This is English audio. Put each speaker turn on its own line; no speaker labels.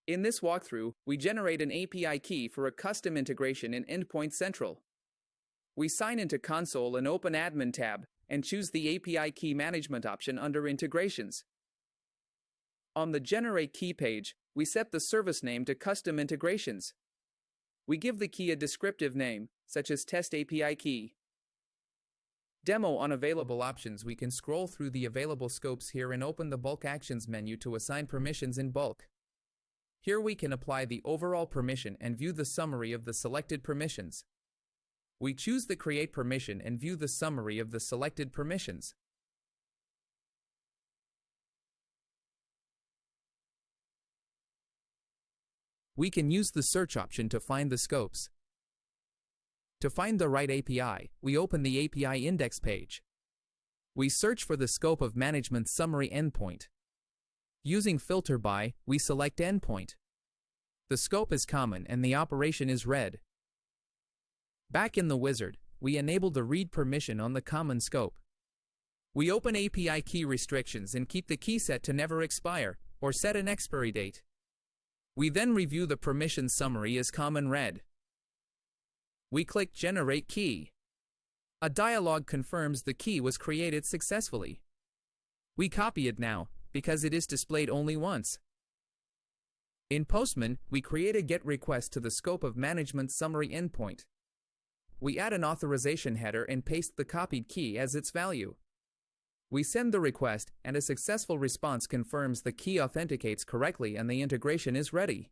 In this walkthrough, we generate an API key for a custom integration in Endpoint Central. We sign into Console and open Admin tab, and choose the API Key Management option under Integrations. On the Generate Key page, we set the service name to Custom Integrations. We give the key a descriptive name, such as Test API Key. Demo on available options. We can scroll through the available scopes here and open the Bulk Actions menu to assign permissions in bulk. Here we can apply the overall permission and view the summary of the selected permissions. We choose the Create Permission and view the summary of the selected permissions. We can use the Search option to find the scopes. To find the right API, we open the API Index page. We search for the scope of Management Summary Endpoint. Using Filter By, we select Endpoint. The scope is common and the operation is read. Back in the wizard, we enable the read permission on the common scope. We open API Key Restrictions and keep the key set to never expire, or set an expiry date. We then review the permission summary as common read. We click Generate Key. A dialog confirms the key was created successfully. We copy it now, because it is displayed only once. In Postman, we create a GET request to the scope of Management Summary Endpoint. We add an authorization header and paste the copied key as its value. We send the request, and a successful response confirms the key authenticates correctly and the integration is ready.